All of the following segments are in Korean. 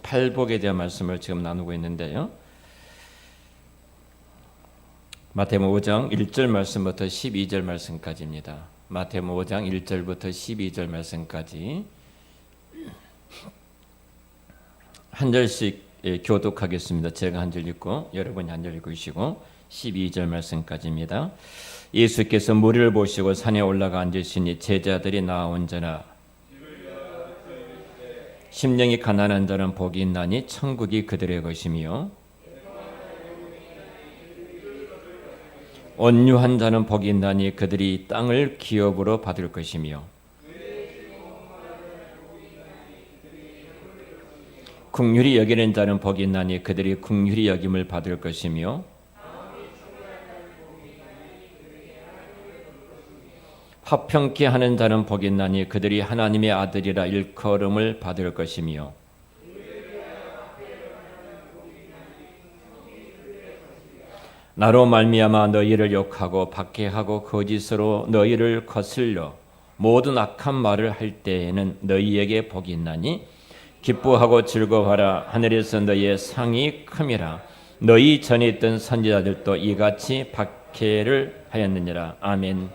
팔복에 대한 말씀을 지금 나누고 있는데요. 마태복음 5장 1절 말씀부터 12절 말씀까지입니다. 마태복음 5장 1절부터 12절 말씀까지 한 절씩 교독하겠습니다. 제가 한 절 읽고 여러분이 한 절 읽으시고 12절 말씀까지입니다. 예수께서 무리를 보시고 산에 올라가 앉으시니 제자들이 나아온저라. 심령이 가난한 자는 복이 있나니 천국이 그들의 것이며 온유한 자는 복이 있나니 그들이 땅을 기업으로 받을 것이며 긍휼히 여기는 자는 복이 있나니 그들이 긍휼히 여김을 받을 것이며 화평케 하는 자는 복이 있나니 그들이 하나님의 아들이라 일컬음을 받을 것이며 나로 말미암아 너희를 욕하고 박해하고 거짓으로 너희를 거슬려 모든 악한 말을 할 때에는 너희에게 복이 있나니 기뻐하고 즐거워하라. 하늘에서 너희의 상이 큼이라. 너희 전에 있던 선지자들도 이같이 박해를 하였느니라. 아멘.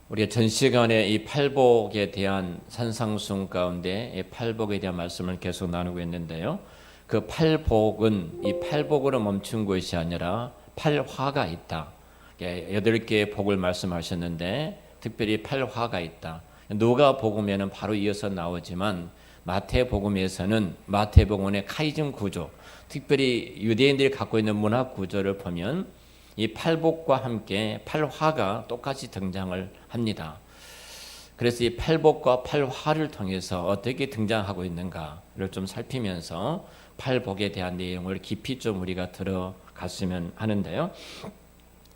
우리가 전 시간에 이 팔복에 대한 산상순 가운데 이 팔복에 대한 말씀을 계속 나누고 있는데요. 그 팔복은 이 팔복으로 멈춘 것이 아니라 팔화가 있다. 8개의 복을 말씀하셨는데 특별히 팔화가 있다. 누가복음에는 바로 이어서 나오지만 마태복음에서는 마태복음의 카이즘 구조, 특별히 유대인들이 갖고 있는 문학 구조를 보면 이 팔복과 함께 팔화가 똑같이 등장을 합니다. 그래서 이 팔복과 팔화를 통해서 어떻게 등장하고 있는가를 좀 살피면서 팔복에 대한 내용을 깊이 좀 우리가 들어갔으면 하는데요.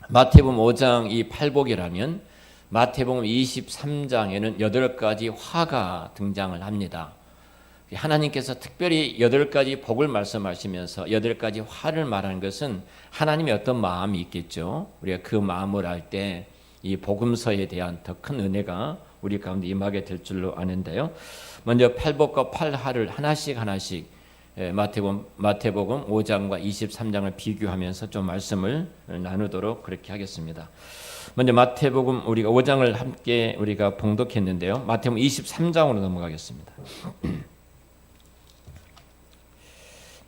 마태복음 5장 이 팔복이라면 마태복음 23장에는 8가지 화가 등장을 합니다. 하나님께서 특별히 8가지 복을 말씀하시면서 8가지 화를 말하는 것은 하나님의 어떤 마음이 있겠죠. 우리가 그 마음을 알 때 이 복음서에 대한 더 큰 은혜가 우리 가운데 임하게 될 줄로 아는데요. 먼저 팔복과 팔화를 하나씩 마태복음 5장과 23장을 비교하면서 좀 말씀을 나누도록 그렇게 하겠습니다. 먼저 마태복음 우리가 5장을 함께 우리가 봉독했는데요. 마태복음 23장으로 넘어가겠습니다.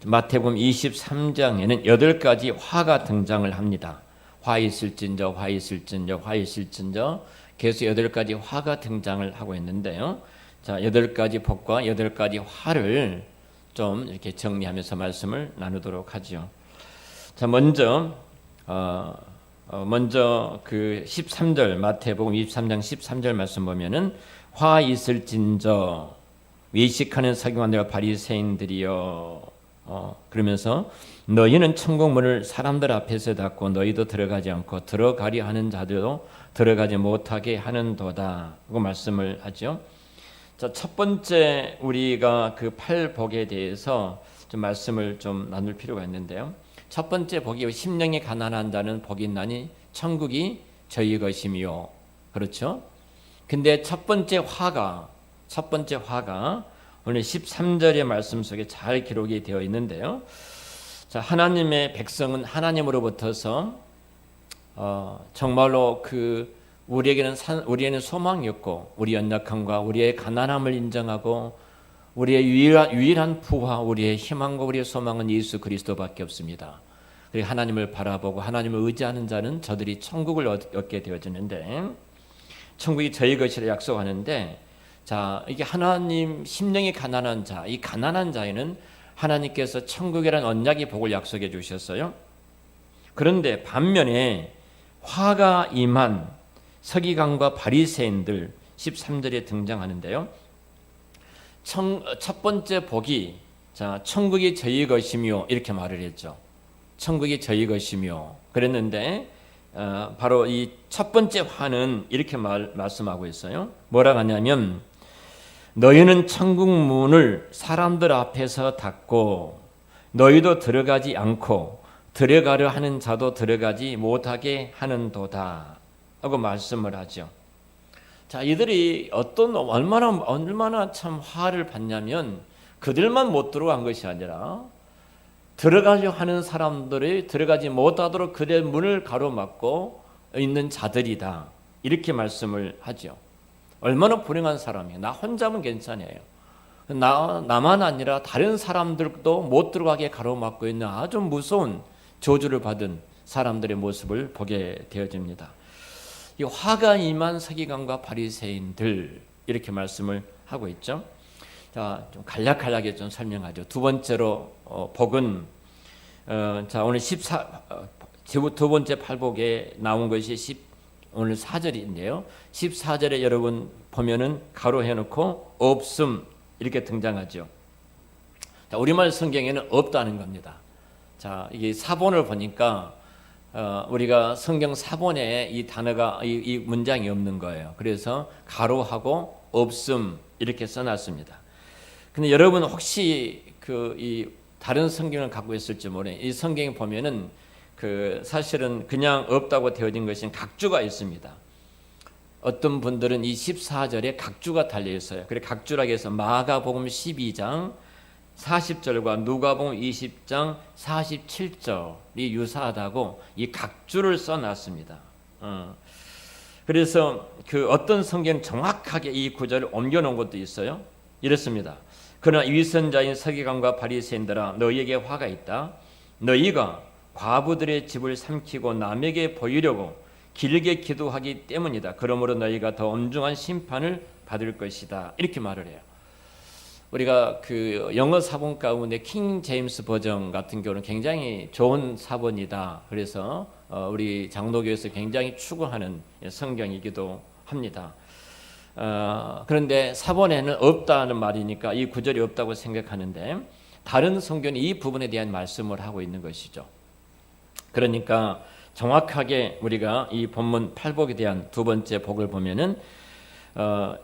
마태복음 23장에는 8가지 화가 등장을 합니다. 화 있을진저, 화 있을진저, 화 있을진저 계속 8가지 화가 등장을 하고 있는데요. 자, 8가지 복과 8가지 화를 좀 이렇게 정리하면서 말씀을 나누도록 하죠. 자, 먼저 그 13절 마태복음 23장 13절 말씀 보면은 화 있을진저 외식하는 서기관들과 바리새인들이여 그러면서 너희는 천국 문을 사람들 앞에서 닫고 너희도 들어가지 않고 들어가려 하는 자들도 들어가지 못하게 하는도다 하고 말씀을 하죠. 자, 첫 번째 우리가 그 팔복에 대해서 좀 말씀을 좀 나눌 필요가 있는데요. 첫 번째 복이 심령이 가난한 자는 복이 있나니 천국이 저희 것이며 그렇죠? 근데 첫 번째 화가 오늘 13절의 말씀 속에 잘 기록이 되어 있는데요. 자, 하나님의 백성은 하나님으로부터서 정말로 우리에게는 소망이 없고 우리 연약함과 우리의 가난함을 인정하고 우리의 유일한 부와 우리의 희망과 우리의 소망은 예수 그리스도밖에 없습니다. 그리고 하나님을 바라보고 하나님을 의지하는 자는 저들이 천국을 얻게 되어지는데 천국이 저희 것이라 약속하는데 자, 이게 하나님 심령이 가난한 자, 이 가난한 자에는 하나님께서 천국이라는 언약의 복을 약속해 주셨어요. 그런데 반면에 화가 임한 서기관과 바리새인들 13절에 등장하는데요. 첫 번째 복이 자, 천국이 저희 것이며 이렇게 말을 했죠. 천국이 저희 것이며 그랬는데 바로 이 첫 번째 화는 이렇게 말씀하고 있어요. 뭐라고 하냐면 너희는 천국 문을 사람들 앞에서 닫고 너희도 들어가지 않고 들어가려 하는 자도 들어가지 못하게 하는도다 하고 말씀을 하죠. 자, 이들이 얼마나 참 화를 받냐면 그들만 못 들어간 것이 아니라 들어가려 하는 사람들이 들어가지 못하도록 그의 문을 가로막고 있는 자들이다. 이렇게 말씀을 하죠. 얼마나 불행한 사람이에요. 나 혼자면 괜찮아요. 나만 아니라 다른 사람들도 못 들어가게 가로막고 있는 아주 무서운 저주를 받은 사람들의 모습을 보게 되어집니다. 이 화가 임한 서기관과 바리새인들 이렇게 말씀을 하고 있죠. 자, 좀 간략하게 좀 설명하죠. 두 번째로 복은 자 오늘 두 번째 팔복에 나온 것이 오늘 4절인데요. 14절에 여러분 보면은 가로해 놓고 없음 이렇게 등장하죠. 자, 우리말 성경에는 없다는 겁니다. 자, 이게 사본을 보니까 우리가 성경 사본에 이 단어가 이 문장이 없는 거예요. 그래서 가로하고 없음 이렇게 써놨습니다. 근데 여러분 혹시 이 다른 성경을 갖고 있을지 모르는 이 성경에 보면은 사실은 그냥 없다고 되어진 것은 각주가 있습니다. 어떤 분들은 이 14절에 각주가 달려 있어요. 그래 각주라고 해서 마가복음 12장 40절과 누가복음 20장 47절이 유사하다고 이 각주를 써놨습니다. 그래서 어떤 성경은 정확하게 이 구절을 옮겨놓은 것도 있어요. 이렇습니다. 그러나 위선자인 서기관과 바리새인들아 너희에게 화가 있다. 너희가 과부들의 집을 삼키고 남에게 보이려고 길게 기도하기 때문이다. 그러므로 너희가 더 엄중한 심판을 받을 것이다. 이렇게 말을 해요. 우리가 영어 사본 가운데 킹 제임스 버전 같은 경우는 굉장히 좋은 사본이다. 그래서 우리 장로교에서 굉장히 추구하는 성경이기도 합니다. 그런데 사본에는 없다는 말이니까 이 구절이 없다고 생각하는데 다른 성경이 이 부분에 대한 말씀을 하고 있는 것이죠. 그러니까 정확하게 우리가 이 본문 팔복에 대한 두 번째 복을 보면은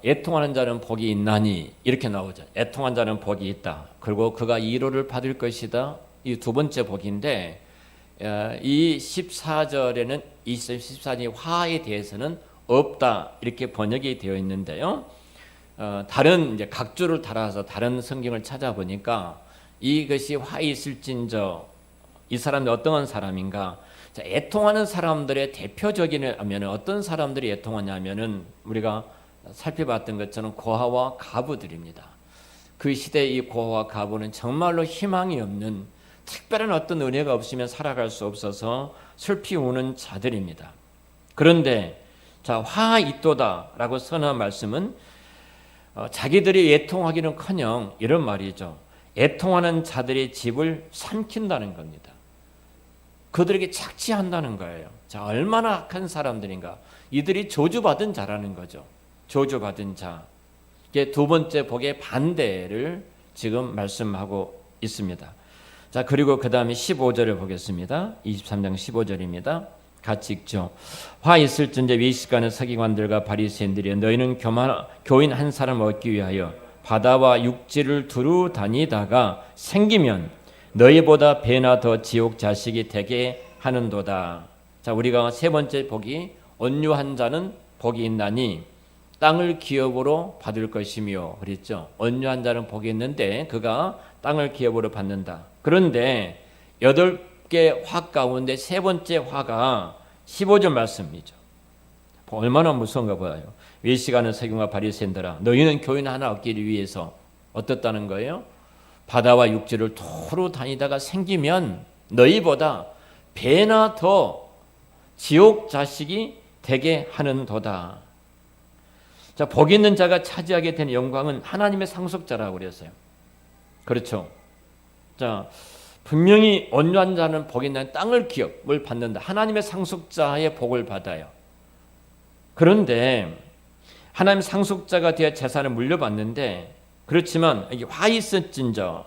애통하는 자는 복이 있나니 이렇게 나오죠. 애통한 자는 복이 있다. 그리고 그가 위로를 받을 것이다. 이 두 번째 복인데 이 14절에는 이 14절의 화에 대해서는 없다 이렇게 번역이 되어 있는데요. 다른 이제 각주를 달아서 다른 성경을 찾아보니까 이것이 화 있을진저 이 사람이 어떠한 사람인가? 자, 애통하는 사람들의 대표적인 하면은 어떤 사람들이 애통하냐면은 우리가 살펴봤던 것처럼 고아와 가부들입니다. 그 시대의 이 고아와 가부는 정말로 희망이 없는 특별한 어떤 은혜가 없으면 살아갈 수 없어서 슬피 우는 자들입니다. 그런데 자, 화 있도다라고 선언한 말씀은 자기들이 애통하기는커녕 이런 말이죠. 애통하는 자들의 집을 삼킨다는 겁니다. 그들에게 착취한다는 거예요. 자, 얼마나 악한 사람들인가. 이들이 저주받은 자라는 거죠. 저주받은 자. 이게 두 번째 복의 반대를 지금 말씀하고 있습니다. 자, 그리고 그 다음에 15절을 보겠습니다. 23장 15절입니다. 같이 읽죠. 화 있을진저 외식하는 서기관들과 바리새인들이 너희는 교인 한 사람 얻기 위하여 바다와 육지를 두루 다니다가 생기면 너희보다 배나 더 지옥 자식이 되게 하는도다. 자, 우리가 세 번째 복이 온유한 자는 복이 있나니 땅을 기업으로 받을 것이며 그랬죠. 온유한 자는 복이 있는데 그가 땅을 기업으로 받는다. 그런데 8개 화 가운데 세 번째 화가 15절 말씀이죠. 얼마나 무서운가 봐요. 외식하는 서기관과 바리새인들아 너희는 교인 하나 얻기를 위해서 어떻다는 거예요? 바다와 육지를 도로 다니다가 생기면 너희보다 배나 더 지옥 자식이 되게 하는도다. 자, 복 있는 자가 차지하게 된 영광은 하나님의 상속자라고 그랬어요. 그렇죠. 자, 분명히 온유한 자는 복이 있는 땅을 기업을 받는다. 하나님의 상속자의 복을 받아요. 그런데 하나님 상속자가 되어 재산을 물려받는데 그렇지만 이게 화 있을진저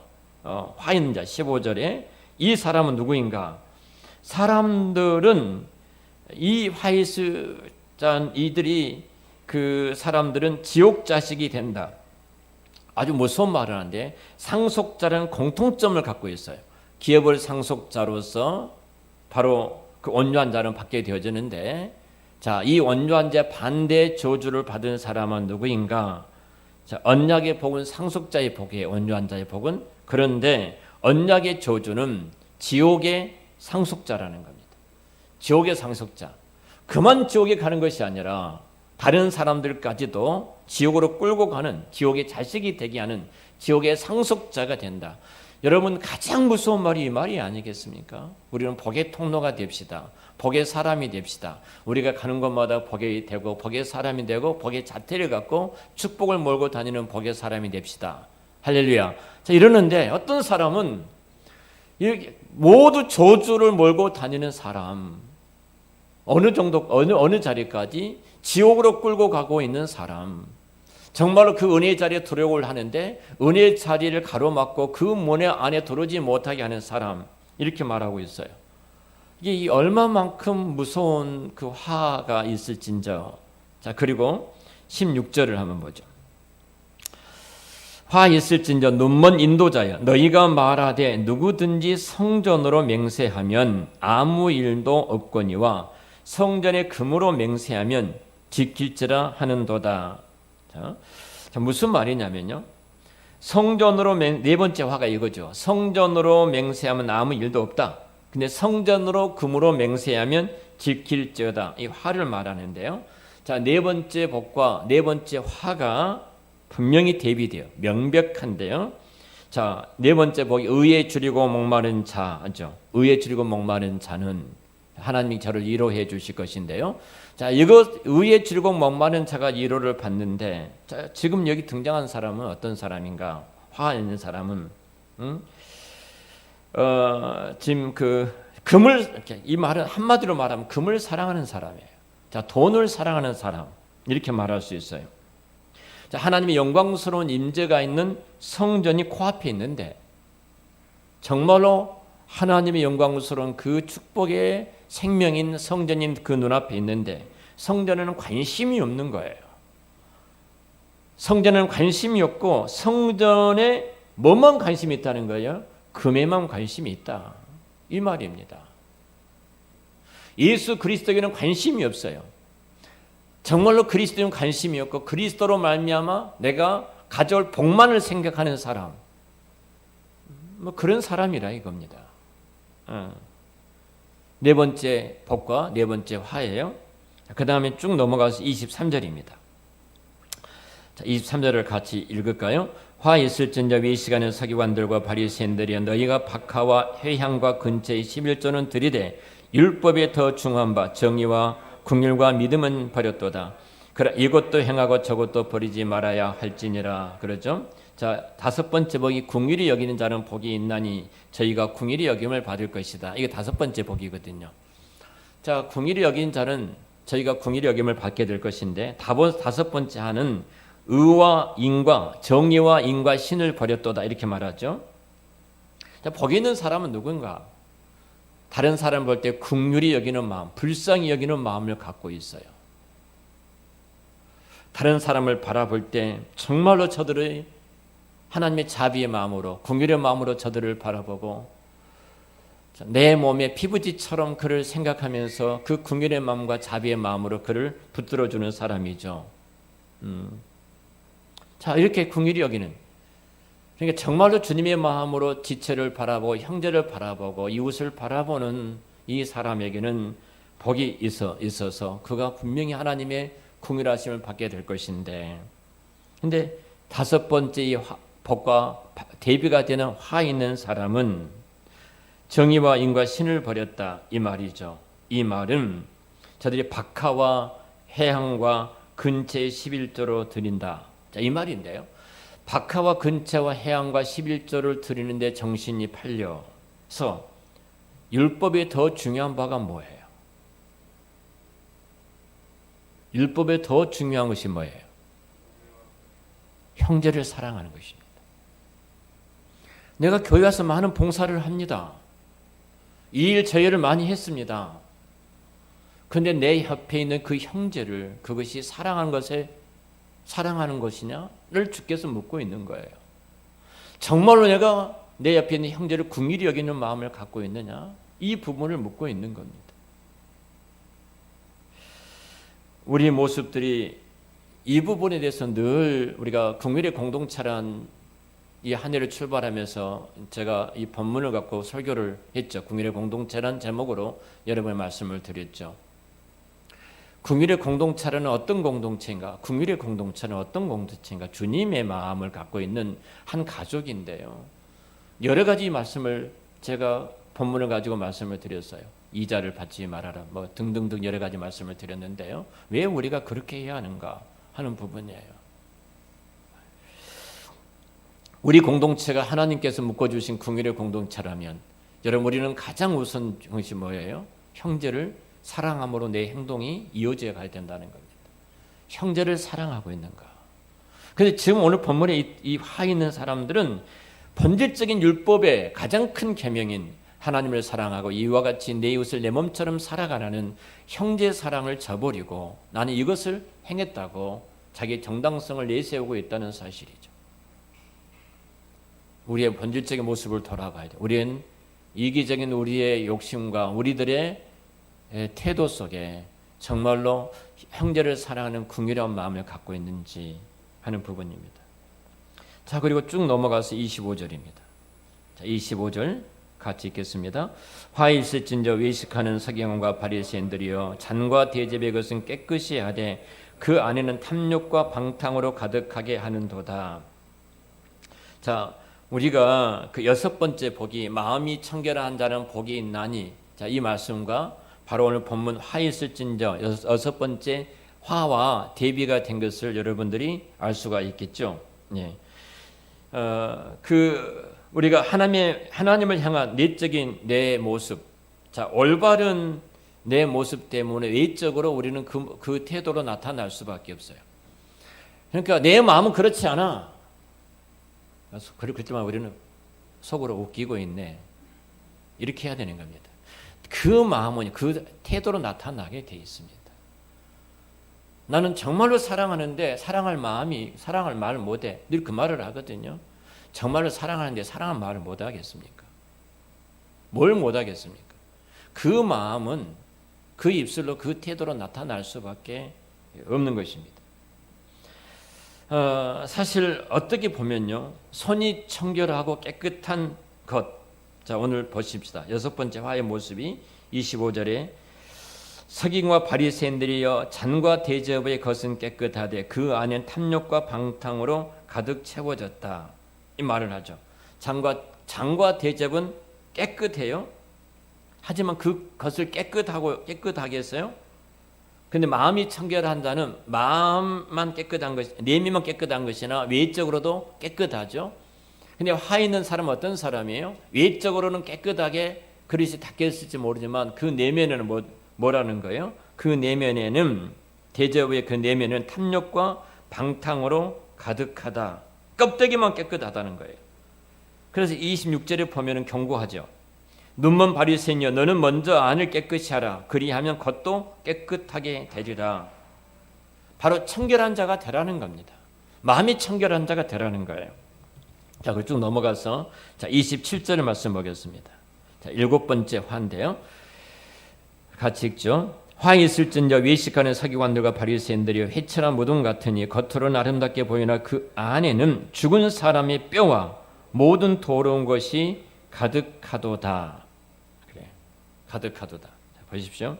화 있는 자 15절에 이 사람은 누구인가? 사람들은 이 화 있을 자 이들이 그 사람들은 지옥 자식이 된다. 아주 무서운 말을 하는데 상속자라는 공통점을 갖고 있어요. 기업을 상속자로서 바로 그 온유한 자는 받게 되어지는데 자, 이 온유한 자 반대 저주를 받은 사람은 누구인가? 자, 언약의 복은 상속자의 복이에요. 온유한 자의 복은. 그런데 언약의 저주는 지옥의 상속자라는 겁니다. 지옥의 상속자. 그만 지옥에 가는 것이 아니라 다른 사람들까지도 지옥으로 끌고 가는, 지옥의 자식이 되게 하는 지옥의 상속자가 된다. 여러분, 가장 무서운 말이 이 말이 아니겠습니까? 우리는 복의 통로가 됩시다. 복의 사람이 됩시다. 우리가 가는 곳마다 복이 되고 복의 사람이 되고 복의 자태를 갖고 축복을 몰고 다니는 복의 사람이 됩시다. 할렐루야. 자, 이러는데 어떤 사람은 모두 저주를 몰고 다니는 사람, 어느 정도 어느 자리까지 지옥으로 끌고 가고 있는 사람, 정말로 그 은혜의 자리에 들어오려 하는데 은혜의 자리를 가로막고 그 문 안에 들어오지 못하게 하는 사람, 이렇게 말하고 있어요. 이게 얼마만큼 무서운 그 화가 있을진저. 자, 그리고 16절을 한번 보죠. 화 있을진저 눈먼 인도자여, 너희가 말하되 누구든지 성전으로 맹세하면 아무 일도 없거니와 성전에 금으로 맹세하면 지킬지라 하는도다. 자, 무슨 말이냐면요, 성전으로 네 번째 화가 이거죠. 성전으로 맹세하면 아무 일도 없다. 근데 성전으로 금으로 맹세하면 지킬지어다. 이 화를 말하는데요. 자, 네 번째 복과 네 번째 화가 분명히 대비돼요. 명백한데요. 자, 네 번째 복이 의에 줄이고 목마른 자죠. 의에 줄이고 목마른 자는 하나님이 저를 위로해 주실 것인데요. 자, 이거 의에 줄이고 목마른 자가 위로를 받는데, 자, 지금 여기 등장한 사람은 어떤 사람인가? 화 있는 사람은 지금 금을, 이 말은 한마디로 말하면 금을 사랑하는 사람이에요. 자, 돈을 사랑하는 사람, 이렇게 말할 수 있어요. 자, 하나님의 영광스러운 임재가 있는 성전이 코앞에 있는데 정말로 하나님의 영광스러운 그 축복의 생명인 성전인 그 눈앞에 있는데 성전에는 관심이 없는 거예요. 성전에는 관심이 없고 성전에 뭐만 관심이 있다는 거예요? 금에만 관심이 있다, 이 말입니다. 예수 그리스도에게는 관심이 없어요. 정말로 그리스도에는 관심이 없고 그리스도로 말미암아 내가 가져올 복만을 생각하는 사람, 뭐 그런 사람이라 이겁니다. 네 번째 복과 네 번째 화예요. 그 다음에 쭉 넘어가서 23절입니다. 자, 23절을 같이 읽을까요? 화 있을진저 위 시간에 서기관들과 바리새인들이여, 너희가 박하와 회향과 근처의 11조는 들이되 율법에 더 중한 바 정의와 긍휼과 믿음은 버렸도다. 그러 이것도 행하고 저것도 버리지 말아야 할지니라. 그러죠? 자, 다섯 번째 복이 긍휼히 여기는 자는 복이 있나니 저희가 긍휼히 여김을 받을 것이다. 이게 다섯 번째 복이거든요. 자, 긍휼히 여기는 자는 저희가 긍휼히 여김을 받게 될 것인데, 다섯 번째 하는 의와 인과, 정의와 인과 신을 버렸도다, 이렇게 말하죠. 자, 복이 있는 사람은 누군가? 다른 사람 볼 때 긍휼히 여기는 마음, 불쌍히 여기는 마음을 갖고 있어요. 다른 사람을 바라볼 때 정말로 저들의 하나님의 자비의 마음으로, 긍휼의 마음으로 저들을 바라보고 내 몸의 피부지처럼 그를 생각하면서 그 긍휼의 마음과 자비의 마음으로 그를 붙들어주는 사람이죠. 자, 이렇게 긍휼히 여기는, 그러니까 정말로 주님의 마음으로 지체를 바라보고 형제를 바라보고 이웃을 바라보는 이 사람에게는 복이 있어서 그가 분명히 하나님의 긍휼하심을 받게 될 것인데, 근데 다섯 번째 이 복과 대비가 되는 화 있는 사람은 정의와 인과 신을 버렸다, 이 말이죠. 이 말은 저들이 박하와 회향과 근처의 11조로 드린다, 자, 이 말인데요. 박하와 근처와 회향과 11조를 드리는데 정신이 팔려서 율법에 더 중요한 바가 뭐예요? 율법에 더 중요한 것이 뭐예요? 형제를 사랑하는 것입니다. 내가 교회 와서 많은 봉사를 합니다. 이 일 저 일을 많이 했습니다. 그런데 내 옆에 있는 그 형제를, 그것이 사랑하는 것이냐를 주께서 묻고 있는 거예요. 정말로 내가 내 옆에 있는 형제를 긍휼히 여기는 마음을 갖고 있느냐, 이 부분을 묻고 있는 겁니다. 우리 모습들이 이 부분에 대해서 늘 우리가 국민의 공동체란 이 한 해를 출발하면서 제가 이 본문을 갖고 설교를 했죠. 국민의 공동체란 제목으로 여러분의 말씀을 드렸죠. 국민의 공동체는 어떤 공동체인가? 국민의 공동체는 어떤 공동체인가? 주님의 마음을 갖고 있는 한 가족인데요. 여러 가지 말씀을 제가 본문을 가지고 말씀을 드렸어요. 이자를 받지 말아라, 뭐 등등등 여러 가지 말씀을 드렸는데요. 왜 우리가 그렇게 해야 하는가 하는 부분이에요. 우리 공동체가 하나님께서 묶어주신 국민의 공동체라면 여러분 우리는 가장 우선 것이 뭐예요? 형제를 사랑함으로 내 행동이 이어져 가야 된다는 겁니다. 형제를 사랑하고 있는가? 근데 지금 오늘 본문에 이 화 있는 사람들은 본질적인 율법의 가장 큰 계명인 하나님을 사랑하고 이와 같이 내 이웃을 내 몸처럼 살아가라는 형제 사랑을 저버리고 나는 이것을 행했다고 자기 정당성을 내세우고 있다는 사실이죠. 우리의 본질적인 모습을 돌아봐야 돼요. 우리는 이기적인 우리의 욕심과 우리들의 태도 속에 정말로 형제를 사랑하는 긍휼한 마음을 갖고 있는지 하는 부분입니다. 자, 그리고 쭉 넘어가서 25절입니다. 자, 25절 같이 읽겠습니다. 화 있을진저 외식하는 서기관과 바리새인들이여 잔과 대접의 것은 깨끗이 하되 그 안에는 탐욕과 방탕으로 가득하게 하는도다. 자, 우리가 그 여섯 번째 복이 마음이 청결한 자는 복이 있나니, 자, 이 말씀과 바로 오늘 본문 화 있을진저 여섯 번째 화와 대비가 된 것을 여러분들이 알 수가 있겠죠. 예. 우리가 하나님을 향한 내적인 내 모습, 자, 올바른 내 모습 때문에 외적으로 우리는 그 태도로 나타날 수밖에 없어요. 그러니까 내 마음은 그렇지 않아. 그렇지만 우리는 속으로 웃기고 있네. 이렇게 해야 되는 겁니다. 그 마음은 그 태도로 나타나게 돼 있습니다. 나는 정말로 사랑하는데 사랑할 말 못해. 늘 그 말을 하거든요. 정말로 사랑하는데 사랑할 말을 못하겠습니까? 뭘 못하겠습니까? 그 마음은 그 입술로 그 태도로 나타날 수밖에 없는 것입니다. 사실 어떻게 보면요, 손이 청결하고 깨끗한 것. 자, 오늘 보십시다. 여섯 번째 화의 모습이 25절에 서기관과 바리새인들이여 잔과 대접의 것은 깨끗하되 그 안엔 탐욕과 방탕으로 가득 채워졌다. 이 말을 하죠. 잔과 대접은 깨끗해요. 하지만 그것을 깨끗하게 했어요. 근데 마음이 청결한 자는 마음만 깨끗한 것이, 내면만 깨끗한 것이나 외적으로도 깨끗하죠. 근데 화 있는 사람은 어떤 사람이에요? 외적으로는 깨끗하게 그릇이 닦였을지 모르지만 그 내면에는 뭐라는 거예요? 그 내면에는, 대접의 그 내면은 탐욕과 방탕으로 가득하다. 껍데기만 깨끗하다는 거예요. 그래서 26절에 보면은 경고하죠. 눈먼 바리새인이여 너는 먼저 안을 깨끗이 하라. 그리하면 겉도 깨끗하게 되리라. 바로 청결한 자가 되라는 겁니다. 마음이 청결한 자가 되라는 거예요. 자, 그걸 쭉 넘어가서 자, 27절의 말씀 보겠습니다. 자, 일곱 번째 화인데요. 같이 읽죠. 화 있을진저 외식하는 서기관들과 바리새인들이 회칠한 무덤 같으니 겉으로는 아름답게 보이나 그 안에는 죽은 사람의 뼈와 모든 더러운 것이 가득하도다. 그래, 가득하도다. 자, 보십시오.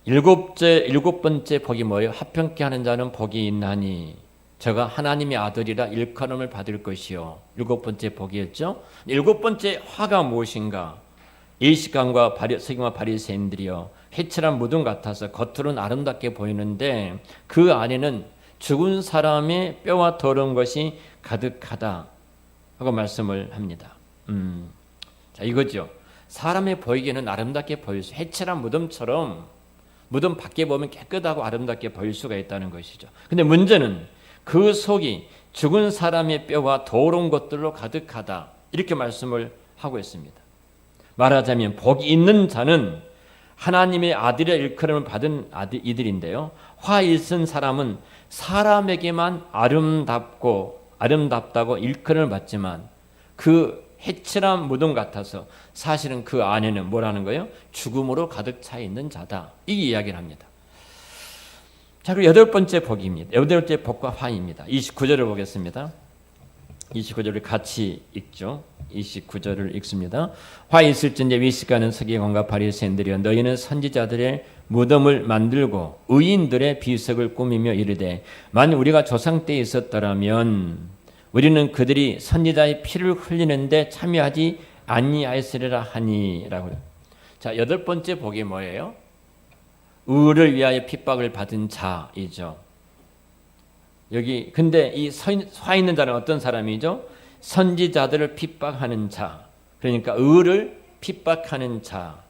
일곱 번째 복이 뭐예요? 합평케 하는 자는 복이 있나니 저가 하나님의 아들이라 일컬음을 받을 것이요. 일곱 번째 복이었죠. 일곱 번째 화가 무엇인가? 일식관과 서기관과 바리새인들이여 회칠한 무덤 같아서 겉으로는 아름답게 보이는데 그 안에는 죽은 사람의 뼈와 더러운 것이 가득하다 하고 말씀을 합니다. 자, 이거죠. 사람의 보이기에는 아름답게 보일 수, 회칠한 무덤처럼 무덤 밖에 보면 깨끗하고 아름답게 보일 수가 있다는 것이죠. 근데 문제는 그 속이 죽은 사람의 뼈와 더러운 것들로 가득하다. 이렇게 말씀을 하고 있습니다. 말하자면 복이 있는 자는 하나님의 아들의 일컬음을 받은 이들인데요. 화 있은 사람은 사람에게만 아름답다고 일컬음을 받지만 그 해칠한 무덤 같아서 사실은 그 안에는 뭐라는 거예요? 죽음으로 가득 차 있는 자다. 이 이야기를 합니다. 자, 그리고 여덟 번째 복입니다. 여덟 번째 복과 화입니다. 29절을 보겠습니다. 29절을 같이 읽죠. 29절을 읽습니다. 화 있을진대 위시가는 서기관과 바리새인들이여 너희는 선지자들의 무덤을 만들고 의인들의 비석을 꾸미며 이르되 만일 우리가 조상 때에 있었더라면 우리는 그들이 선지자의 피를 흘리는데 참여하지 아니하였으리라 하니라고. 자, 여덟 번째 복이 뭐예요? 의를 위하여 핍박을 받은 자이죠. 여기 근데 이 화 있는 자는 어떤 사람이죠? 선지자들을 핍박하는 자. 그러니까 의를 핍박하는 자.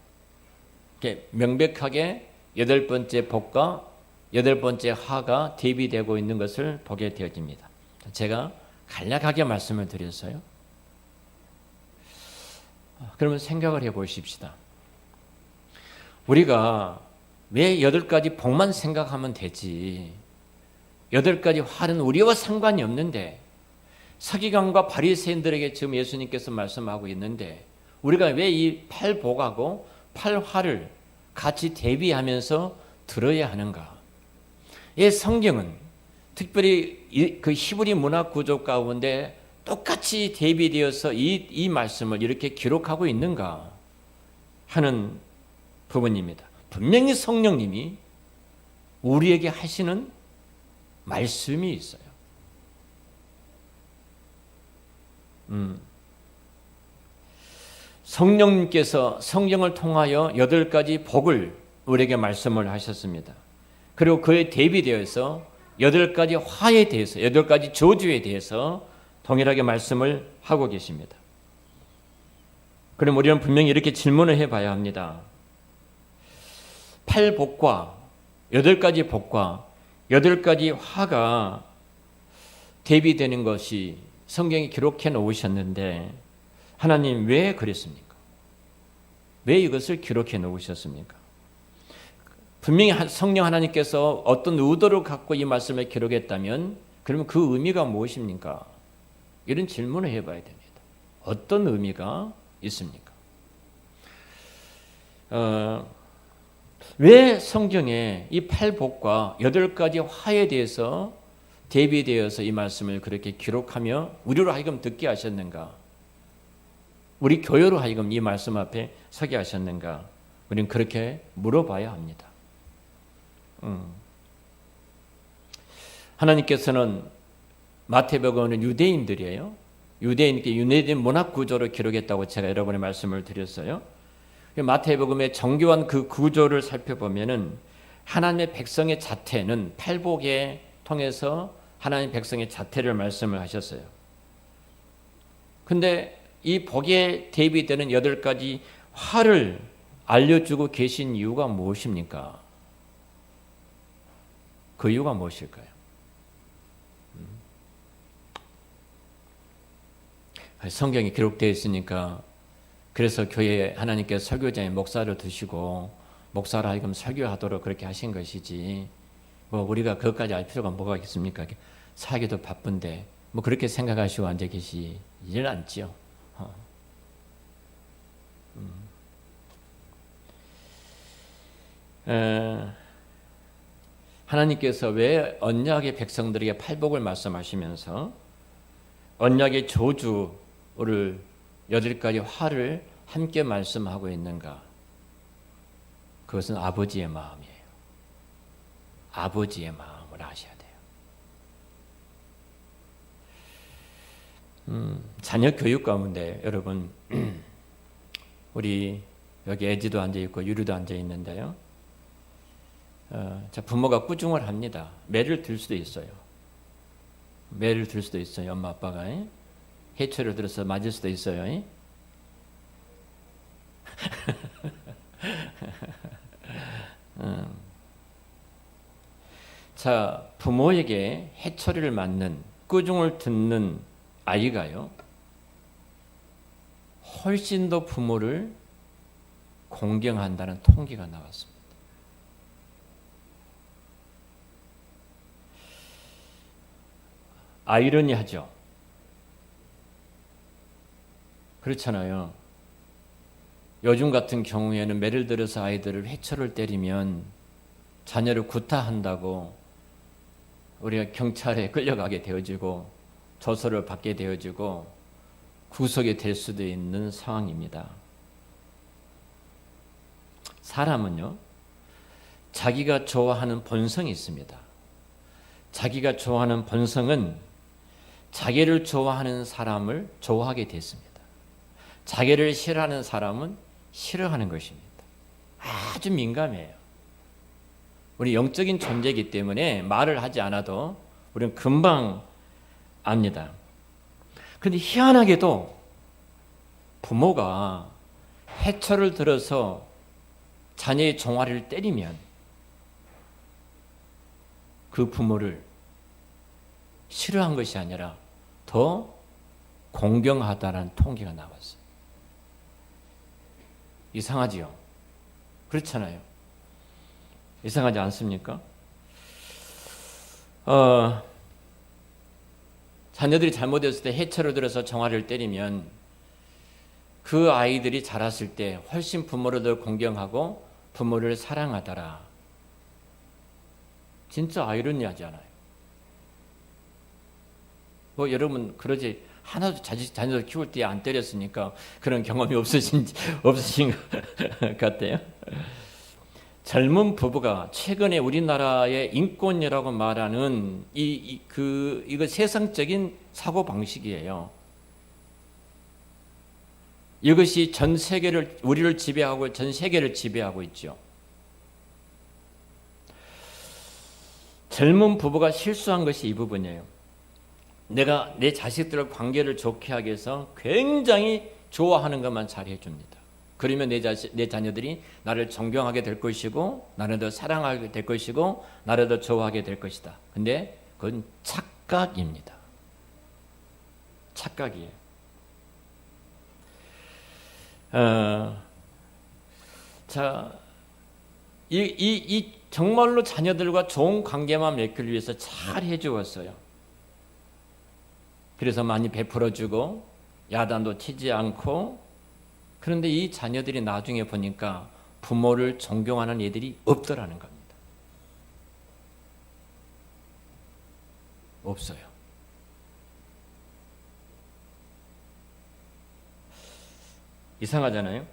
이렇게 명백하게 여덟 번째 복과 여덟 번째 화가 대비되고 있는 것을 보게 되어집니다. 제가 간략하게 말씀을 드렸어요. 그러면 생각을 해보십시다. 우리가 왜 여덟 가지 복만 생각하면 되지? 여덟 가지 화는 우리와 상관이 없는데 서기관과 바리새인들에게 지금 예수님께서 말씀하고 있는데 우리가 왜 이 팔복하고 팔화를 같이 대비하면서 들어야 하는가? 이 성경은 특별히 그 히브리 문화 구조 가운데 똑같이 대비되어서 이 말씀을 이렇게 기록하고 있는가 하는 부분입니다. 분명히 성령님이 우리에게 하시는 말씀이 있어요. 성령님께서 성경을 통하여 여덟 가지 복을 우리에게 말씀을 하셨습니다. 그리고 그에 대비되어서 여덟 가지 화에 대해서 여덟 가지 저주에 대해서 동일하게 말씀을 하고 계십니다. 그럼 우리는 분명히 이렇게 질문을 해봐야 합니다. 팔복과 여덟 가지 복과 여덟 가지 화가 대비되는 것이 성경에 기록해 놓으셨는데 하나님 왜 그랬습니까? 왜 이것을 기록해 놓으셨습니까? 분명히 성령 하나님께서 어떤 의도를 갖고 이 말씀을 기록했다면 그러면 그 의미가 무엇입니까? 이런 질문을 해봐야 됩니다. 어떤 의미가 있습니까? 왜 성경에 이 팔복과 여덟 가지 화에 대해서 대비되어서 이 말씀을 그렇게 기록하며 우리로 하여금 듣게 하셨는가? 우리 교회로 하여금 이 말씀 앞에 서게 하셨는가? 우리는 그렇게 물어봐야 합니다. 하나님께서는 마태복음은 유대인들이에요. 유대인 문학 구조를 기록했다고 제가 여러분의 말씀을 드렸어요. 마태복음의 정교한 그 구조를 살펴보면은 하나님의 백성의 자태는 팔복에 통해서 하나님 백성의 자태를 말씀을 하셨어요. 근데 이 복에 대비되는 여덟 가지 화를 알려주고 계신 이유가 무엇입니까? 그 이유가 무엇일까요? 성경이 기록되어 있으니까 그래서 교회에 하나님께서 설교자의 목사를 두시고 목사로 하여금 설교하도록 그렇게 하신 것이지 뭐 우리가 그것까지 알 필요가 뭐가 있겠습니까? 살기도 바쁜데 뭐 그렇게 생각하시고 앉아 계시질 않지요. 하나님께서 왜 언약의 백성들에게 팔복을 말씀하시면서 언약의 저주를 여덟 가지 화를 함께 말씀하고 있는가? 그것은 아버지의 마음이에요. 아버지의 마음을 아셔야 돼요. 자녀 교육 가운데 여러분 우리 여기 애지도 앉아 있고 유리도 앉아 있는데요. 부모가 꾸중을 합니다. 매를 들 수도 있어요. 매를 들 수도 있어요. 엄마 아빠가 해초를 들어서 맞을 수도 있어요. 자, 부모에게 해초리를 맞는 꾸중을 듣는 아이가요. 훨씬 더 부모를 공경한다는 통계가 나왔습니다. 아이러니하죠. 그렇잖아요. 요즘 같은 경우에는 매를 들어서 아이들을 회초를 때리면 자녀를 구타한다고 우리가 경찰에 끌려가게 되어지고 조서를 받게 되어지고 구속이 될 수도 있는 상황입니다. 사람은요, 자기가 좋아하는 본성이 있습니다. 자기가 좋아하는 본성은 자기를 좋아하는 사람을 좋아하게 됐습니다. 자기를 싫어하는 사람은 싫어하는 것입니다. 아주 민감해요. 우리 영적인 존재이기 때문에 말을 하지 않아도 우리는 금방 압니다. 그런데 희한하게도 부모가 해초를 들어서 자녀의 종아리를 때리면 그 부모를 싫어한 것이 아니라 더 공경하다는 통계가 나왔어요. 이상하지요? 그렇잖아요. 이상하지 않습니까? 자녀들이 잘못했을 때 해초를 들어서 종아리를 때리면 그 아이들이 자랐을 때 훨씬 부모를 더 공경하고 부모를 사랑하더라. 진짜 아이러니하잖아요. 뭐 여러분 그러지 하나도 자녀들 키울 때 안 때렸으니까 그런 경험이 없으신 것 같아요. 젊은 부부가 최근에 우리나라의 인권이라고 말하는 이거 세상적인 사고 방식이에요. 이것이 전 세계를 우리를 지배하고 전 세계를 지배하고 있죠. 젊은 부부가 실수한 것이 이 부분이에요. 내가 내 자식들과 관계를 좋게 하기 위해서 굉장히 좋아하는 것만 잘해 줍니다. 그러면 내 자녀들이 나를 존경하게 될 것이고 나를 더 사랑하게 될 것이고 나를 더 좋아하게 될 것이다. 근데 그건 착각입니다. 착각이에요. 이 정말로 자녀들과 좋은 관계만 맺기 위해서 잘 해주었어요. 그래서 많이 베풀어주고 야단도 치지 않고. 그런데 이 자녀들이 나중에 보니까 부모를 존경하는 애들이 없더라는 겁니다. 없어요. 이상하잖아요.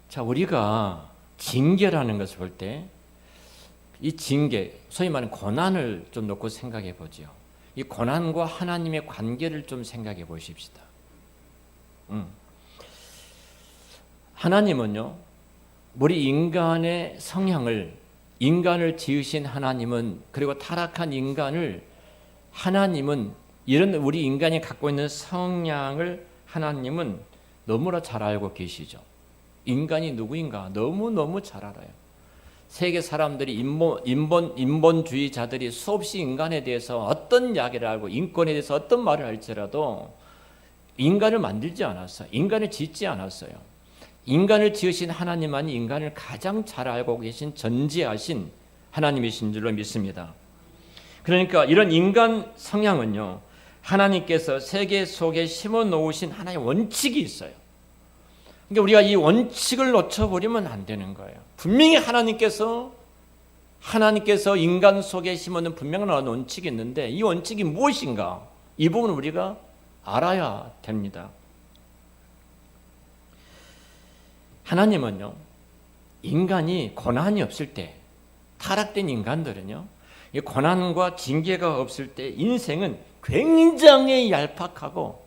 자, 우리가 징계라는 것을 볼 때 이 징계, 소위 말하는 고난을 좀 놓고 생각해 보죠. 이 고난과 하나님의 관계를 좀 생각해 보십시다. 하나님은요, 우리 인간의 성향을, 인간을 지으신 하나님은, 그리고 타락한 인간을 하나님은, 이런 우리 인간이 갖고 있는 성향을 하나님은 너무나 잘 알고 계시죠. 인간이 누구인가 너무너무 잘 알아요. 세계 사람들이 인본주의자들이 수없이 인간에 대해서 어떤 이야기를 알고 인권에 대해서 어떤 말을 할지라도 인간을 만들지 않았어요. 인간을 짓지 않았어요. 인간을 지으신 하나님만이 인간을 가장 잘 알고 계신 전지하신 하나님이신 줄로 믿습니다. 그러니까 이런 인간 성향은요, 하나님께서 세계 속에 심어 놓으신 하나의 원칙이 있어요. 그러니까 우리가 이 원칙을 놓쳐버리면 안 되는 거예요. 분명히 하나님께서 인간 속에 심어놓은 분명한 원칙이 있는데 이 원칙이 무엇인가? 이 부분을 우리가 알아야 됩니다. 하나님은요, 인간이 고난이 없을 때, 타락된 인간들은요, 이 고난과 징계가 없을 때 인생은 굉장히 얄팍하고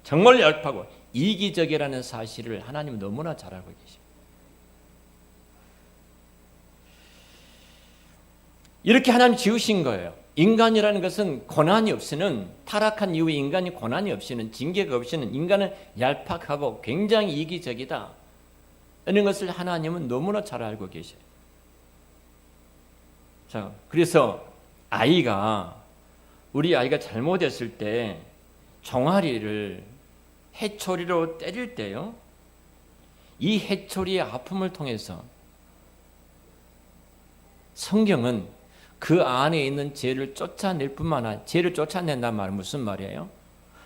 정말 얄팍하고 이기적이라는 사실을 하나님은 너무나 잘 알고 계십니다. 이렇게 하나님 지으신 거예요. 인간이라는 것은 고난이 없이는, 타락한 이후에 인간이 고난이 없이는, 징계가 없이는 인간은 얄팍하고 굉장히 이기적이다. 이런 것을 하나님은 너무나 잘 알고 계셔요. 자, 그래서 우리 아이가 잘못했을 때 종아리를 해초리로 때릴 때요, 이 해초리의 아픔을 통해서 성경은 그 안에 있는 죄를 쫓아낼 뿐만 아니라, 죄를 쫓아낸다는 말은 무슨 말이에요?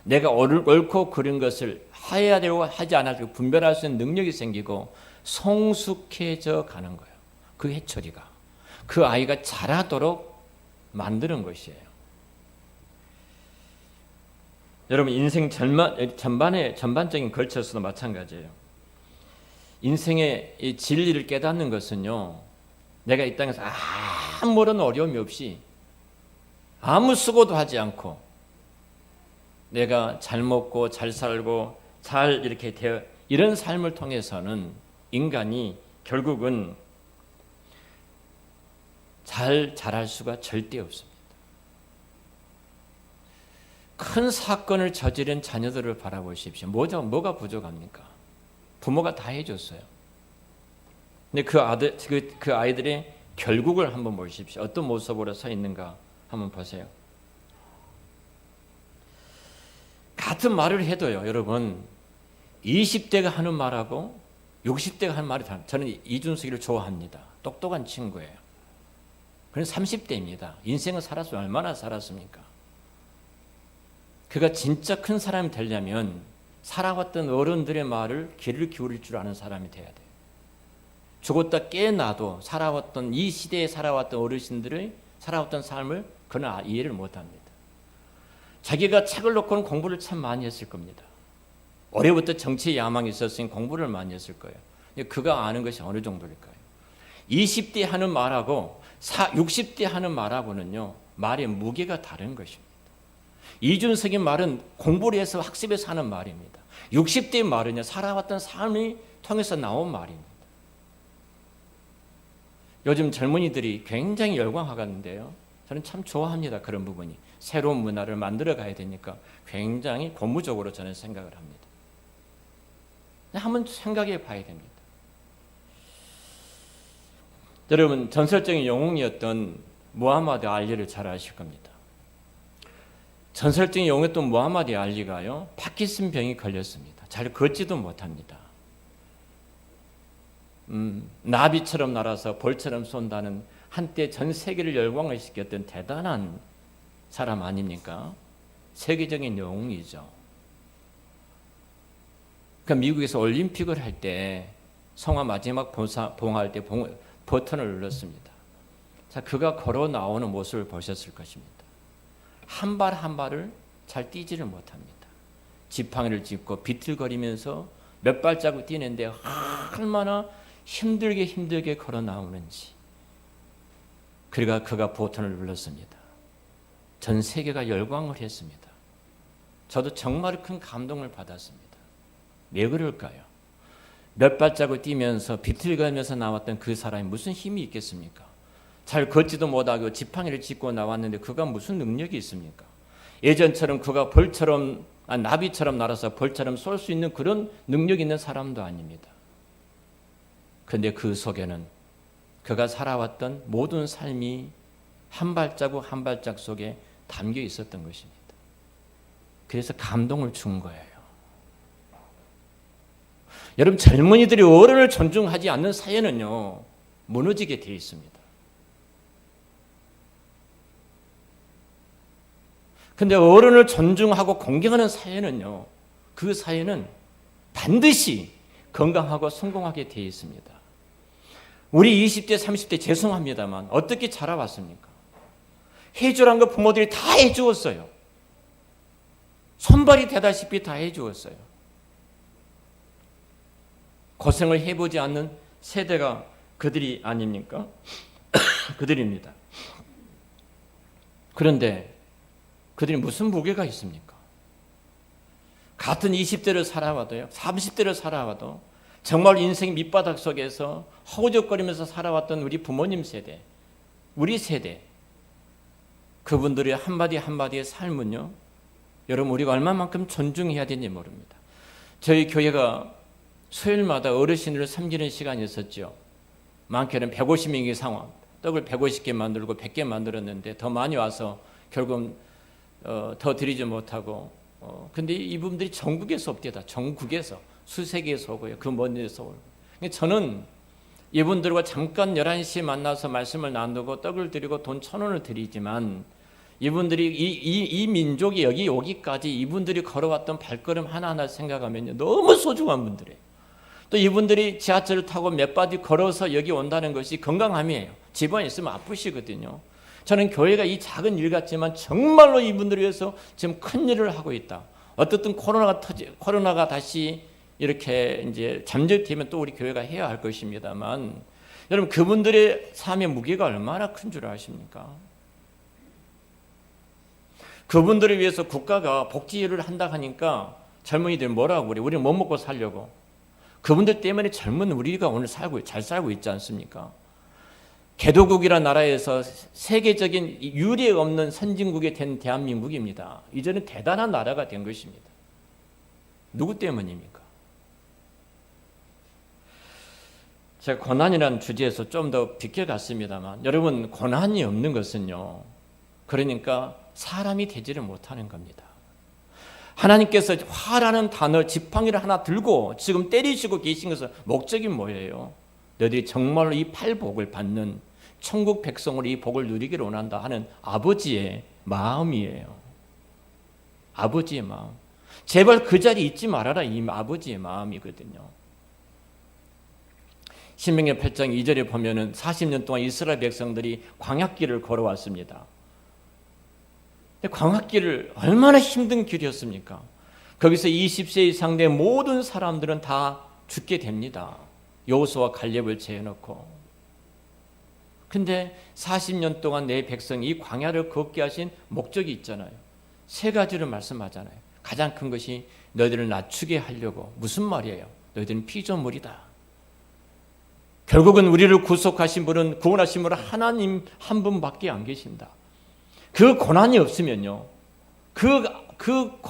내가 옳고 그른 것을 해야 되고 하지 않아야 되고 분별할 수 있는 능력이 생기고 성숙해져 가는 거예요. 그 해초리가 그 아이가 자라도록 만드는 것이에요. 여러분 인생 전반적인 걸쳐서도 마찬가지예요. 인생의 이 진리를 깨닫는 것은요, 내가 이 땅에서 아무런 어려움이 없이 아무 수고도 하지 않고 내가 잘 먹고 잘 살고 잘 이렇게 되어 이런 삶을 통해서는 인간이 결국은 잘 자랄 수가 절대 없습니다. 큰 사건을 저지른 자녀들을 바라보십시오. 뭐가 부족합니까? 부모가 다 해줬어요. 근데 그 아이들의 결국을 한번 보십시오. 어떤 모습으로 서 있는가 한번 보세요. 같은 말을 해도요, 여러분 20대가 하는 말하고 60대가 하는 말이 다릅니다. 저는 이준석이를 좋아합니다. 똑똑한 친구예요. 그는 30대입니다. 인생을 살았으면 얼마나 살았습니까? 그가 진짜 큰 사람이 되려면 살아왔던 어른들의 말을 귀를 기울일 줄 아는 사람이 돼야 돼요. 죽었다 깨어나도 살아왔던 이 시대에 살아왔던 어르신들의 살아왔던 삶을 그는 이해를 못합니다. 자기가 책을 놓고는 공부를 참 많이 했을 겁니다. 어려부터 정치에 야망이 있었으니 공부를 많이 했을 거예요. 그가 아는 것이 어느 정도일까요? 20대 하는 말하고 60대 하는 말하고는요, 말의 무게가 다른 것입니다. 이준석의 말은 공부를 해서 학습해서 하는 말입니다. 60대의 말은요, 살아왔던 삶을 통해서 나온 말입니다. 요즘 젊은이들이 굉장히 열광하는데요, 저는 참 좋아합니다. 그런 부분이 새로운 문화를 만들어 가야 되니까 굉장히 고무적으로 저는 생각을 합니다. 한번 생각해 봐야 됩니다. 여러분 전설적인 영웅이었던 무하마드 알리를 잘 아실 겁니다. 전설적인 영웅이었던 무하마드 알리가요, 파킨슨 병이 걸렸습니다. 잘 걷지도 못합니다. 나비처럼 날아서 벌처럼 쏜다는 한때 전 세계를 열광을 시켰던 대단한 사람 아닙니까? 세계적인 영웅이죠. 그러니까 미국에서 올림픽을 할 때 성화 마지막 봉할 때 버튼을 눌렀습니다. 자, 그가 걸어 나오는 모습을 보셨을 것입니다. 한 발 한 발을 잘 뛰지를 못합니다. 지팡이를 짚고 비틀거리면서 몇 발자국 뛰는데 얼마나 힘들게 걸어 나오는지. 그러니까 그가 버튼을 눌렀습니다. 전 세계가 열광을 했습니다. 저도 정말 큰 감동을 받았습니다. 왜 그럴까요? 몇 발자국 뛰면서 비틀거리면서 나왔던 그 사람이 무슨 힘이 있겠습니까? 잘 걷지도 못하고 지팡이를 짚고 나왔는데 그가 무슨 능력이 있습니까? 예전처럼 그가 나비처럼 날아서 벌처럼 쏠 수 있는 그런 능력 있는 사람도 아닙니다. 그런데 그 속에는 그가 살아왔던 모든 삶이 한 발자국 한 발자국 속에 담겨 있었던 것입니다. 그래서 감동을 준 거예요. 여러분 젊은이들이 어른을 존중하지 않는 사회는요, 무너지게 되어 있습니다. 그런데 어른을 존중하고 공경하는 사회는요, 그 사회는 반드시 건강하고 성공하게 되어 있습니다. 우리 20대 30대 죄송합니다만 어떻게 자라왔습니까? 해주란 거 부모들이 다 해주었어요. 손발이 되다시피 다 해주었어요. 고생을 해보지 않는 세대가 그들이 아닙니까? 그들입니다. 그런데 그들이 무슨 무게가 있습니까? 같은 20대를 살아와도요, 30대를 살아와도 정말 인생 밑바닥 속에서 허우적거리면서 살아왔던 우리 부모님 세대, 우리 세대, 그분들의 한마디 한마디의 삶은요, 여러분 우리가 얼마만큼 존중해야 되는지 모릅니다. 저희 교회가 수요일마다 어르신을 섬기는 시간이 있었죠. 많게는 150명 이상 떡을 150개 만들고 100개 만들었는데 더 많이 와서 결국 더 드리지 못하고 근데 이분들이 전국에서 옵니다. 전국에서 수세계에서 오고요. 그 먼 데서 오고. 저는 이분들과 잠깐 11시에 만나서 말씀을 나누고 떡을 드리고 돈 1,000원을 드리지만 이분들이 이 민족이 여기 오기까지 이분들이 걸어왔던 발걸음 하나하나 생각하면 너무 소중한 분들이에요. 또 이분들이 지하철을 타고 몇 바디 걸어서 여기 온다는 것이 건강함이에요. 집안에 있으면 아프시거든요. 저는 교회가 이 작은 일 같지만 정말로 이분들을 위해서 지금 큰 일을 하고 있다. 어떻든 코로나가 다시 이렇게 이제 잠적되면 또 우리 교회가 해야 할 것입니다만, 여러분 그분들의 삶의 무게가 얼마나 큰 줄 아십니까? 그분들을 위해서 국가가 복지를 한다 하니까 젊은이들 뭐라고 그래? 우리는 못 먹고 살려고. 그분들 때문에 젊은 우리가 오늘 잘 살고 있지 않습니까? 개도국이라는 나라에서 세계적인 유례 없는 선진국이 된 대한민국입니다. 이제는 대단한 나라가 된 것입니다. 누구 때문입니까? 제가 고난이라는 주제에서 좀 더 비껴갔습니다만, 여러분 고난이 없는 것은요, 그러니까 사람이 되지를 못하는 겁니다. 하나님께서 화라는 단어 지팡이를 하나 들고 지금 때리시고 계신 것은 목적이 뭐예요? 너희들이 정말로 이 팔복을 받는 천국 백성으로 이 복을 누리기를 원한다 하는 아버지의 마음이에요. 아버지의 마음. 제발 그 자리에 있지 말아라, 이 아버지의 마음이거든요. 신명기 8장 2절에 보면은 40년 동안 이스라엘 백성들이 광야길을 걸어왔습니다. 광야길을 얼마나 힘든 길이었습니까? 거기서 20세 이상 된 모든 사람들은 다 죽게 됩니다. 여호수아와 갈렙을 제어놓고. 근데 40년 동안 내 백성이 이 광야를 걷게 하신 목적이 있잖아요. 세 가지를 말씀하잖아요. 가장 큰 것이 너희들을 낮추게 하려고. 무슨 말이에요? 너희들은 피조물이다. 결국은 우리를 구속하신 분은, 구원하신 분은 하나님 한 분밖에 안 계신다. 그 고난이 없으면요, 그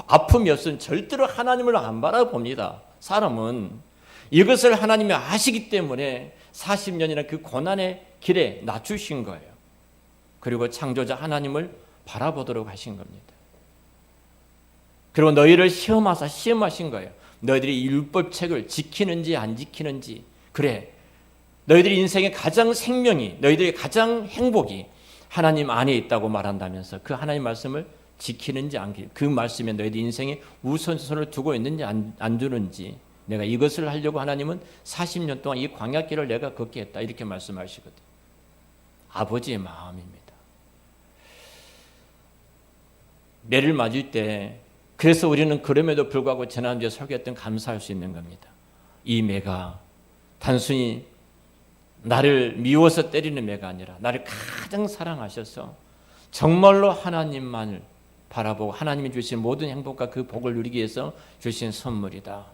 아픔이 없으면 절대로 하나님을 안 바라봅니다. 사람은 이것을 하나님이 아시기 때문에 40년이나 그 고난의 길에 낮추신 거예요. 그리고 창조자 하나님을 바라보도록 하신 겁니다. 그리고 너희를 시험하신 거예요. 너희들이 율법책을 지키는지 안 지키는지. 그래, 너희들이 인생의 가장 생명이, 너희들의 가장 행복이 하나님 안에 있다고 말한다면서 그 하나님 말씀을 지키는지 안 지키는지, 그 말씀에 너희들 인생에 우선순위를 두고 있는지 안 두는지, 내가 이것을 하려고 하나님은 40년 동안 이 광야길을 내가 걷게 했다, 이렇게 말씀하시거든요. 아버지의 마음입니다. 매를 맞을 때, 그래서 우리는 그럼에도 불구하고 지난주에 설교했던 감사할 수 있는 겁니다. 이 매가 단순히 나를 미워서 때리는 매가 아니라 나를 가장 사랑하셔서 정말로 하나님만을 바라보고 하나님이 주신 모든 행복과 그 복을 누리기 위해서 주신 선물이다.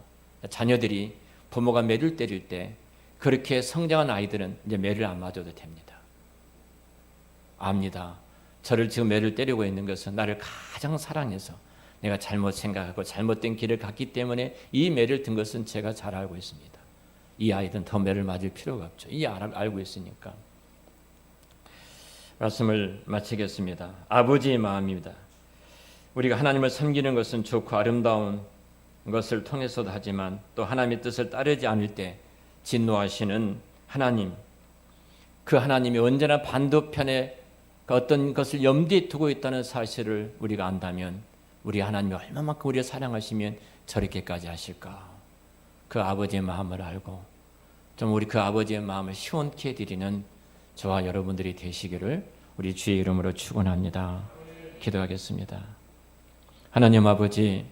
자녀들이 부모가 매를 때릴 때 그렇게 성장한 아이들은 이제 매를 안 맞아도 됩니다. 압니다. 저를 지금 매를 때리고 있는 것은 나를 가장 사랑해서 내가 잘못 생각하고 잘못된 길을 갔기 때문에 이 매를 든 것은 제가 잘 알고 있습니다. 이 아이들은 더 매를 맞을 필요가 없죠. 알고 있으니까. 말씀을 마치겠습니다. 아버지의 마음입니다. 우리가 하나님을 섬기는 것은 좋고 아름다운 것을 통해서도 하지만 또 하나님의 뜻을 따르지 않을 때 진노하시는 하나님, 그 하나님이 언제나 반대편에 어떤 것을 염두에 두고 있다는 사실을 우리가 안다면 우리 하나님이 얼마만큼 우리를 사랑하시면 저렇게까지 하실까? 그 아버지의 마음을 알고 좀 우리 그 아버지의 마음을 시원케 해드리는 저와 여러분들이 되시기를 우리 주의 이름으로 축원합니다. 기도하겠습니다. 하나님 아버지,